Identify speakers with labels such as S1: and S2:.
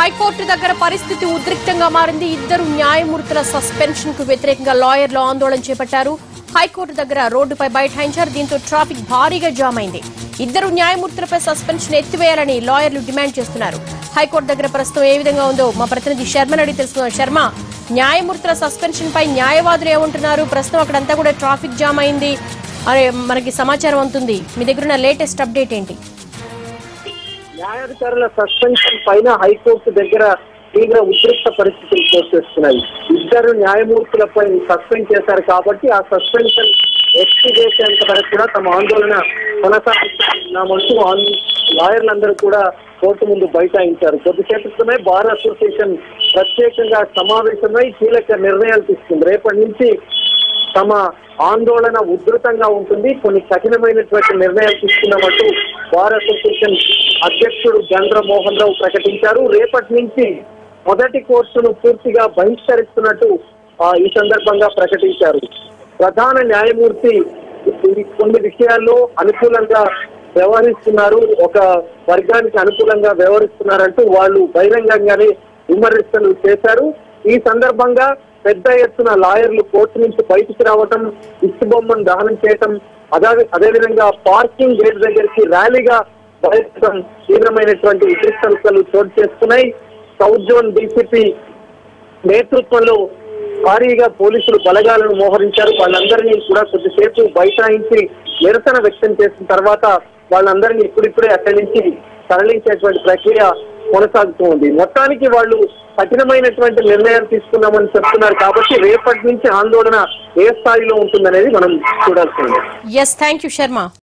S1: High court దగ్గర పరిస్థితి ఉద్రిక్తంగా మారింది. ఇద్దరు న్యాయమూర్తుల సస్పెన్షన్ కు వ్యతిరేకంగా లాయర్లు ఆందోళన చేపట్టారు. హైకోర్టు దగ్గర రోడ్డుపై బైఠాయించారు. దీంతో ట్రాఫిక్ భారీగా జామ్ అయింది. ఇద్దరు న్యాయమూర్తులపై సస్పెన్షన్ ఎత్తివేయాలని లాయర్లు డిమాండ్ చేస్తున్నారు. హైకోర్టు దగ్గర ప్రస్తుతం ఏ విధంగా ఉందో మా ప్రతినిధి శర్మని అడిగి తెలుసుకున్నాం. శర్మ, న్యాయమూర్తుల సస్పెన్షన్ పై న్యాయవాదులు ఏమంటున్నారు? ప్రస్తుతం అక్కడంతా కూడా ట్రాఫిక్ జామ్ అయింది అని మనకి సమాచారం అందుతుంది. మీ దగ్గర ఉన్న లేటెస్ట్ అప్డేట్ ఏంటి?
S2: న్యాయాధికారుల సస్పెన్షన్ పైన హైకోర్టు దగ్గర తీవ్ర ఉద్రిక్త పరిస్థితులు చోటు చేసుకున్నాయి. ఇద్దరు న్యాయమూర్తులపై సస్పెండ్ చేశారు కాబట్టి ఆ సస్పెన్షన్ ఎత్తివేసేంత వరకు కూడా తమ ఆందోళన కొనసాగిస్తున్నామంటూ లాయర్లందరూ కూడా కోర్టు ముందు బైఠాయించారు. కొద్దిసేపటి క్రితమే బార్ అసోసియేషన్ ప్రత్యేకంగా సమావేశమై కీలక నిర్ణయాలు తీసుకుంది. రేపటి నుంచి తమ ఆందోళన ఉధృతంగా ఉంటుంది, కొన్ని కఠినమైనటువంటి నిర్ణయాలు తీసుకున్నామంటూ బార్ అసోసియేషన్ అధ్యక్షుడు గండ్ర మోహన్ రావు ప్రకటించారు. రేపటి నుంచి మొదటి కోర్సును పూర్తిగా బహిష్కరిస్తున్నట్టు ఈ సందర్భంగా ప్రకటించారు. ప్రధాన న్యాయమూర్తి కొన్ని విషయాల్లో అనుకూలంగా వ్యవహరిస్తున్నారు, ఒక వర్గానికి అనుకూలంగా వ్యవహరిస్తున్నారంటూ వాళ్ళు బహిరంగంగానే విమర్శలు చేశారు. ఈ సందర్భంగా పెద్ద ఎత్తున లాయర్లు కోర్టు నుంచి బయటికి రావటం, ఇసుబొమ్మను దహనం చేయటం, అదేవిధంగా పార్కింగ్ గేట్ దగ్గరికి ర్యాలీగా బయటం తీవ్రమైనటువంటి ఉద్రిక్తలు చోటు చేసుకున్నాయి. సౌత్ జోన్ డీసీపీ నేతృత్వంలో భారీగా పోలీసులు బలగాలను మోహరించారు. వాళ్ళందరినీ కూడా కొద్దిసేపు బైఠాయించి నిరసన వ్యక్తం చేసిన తర్వాత వాళ్ళందరినీ ఇప్పుడిప్పుడే అక్కడి నుంచి తరలించేటువంటి ప్రక్రియ కొనసాగుతూ ఉంది. మొత్తానికి వాళ్ళు కఠినమైనటువంటి నిర్ణయాలు తీసుకున్నామని చెప్తున్నారు కాబట్టి రేపటి నుంచి ఆందోళన ఏ స్థాయిలో ఉంటుందనేది మనం చూడాల్సి ఉంది.
S1: Thank you Sharma.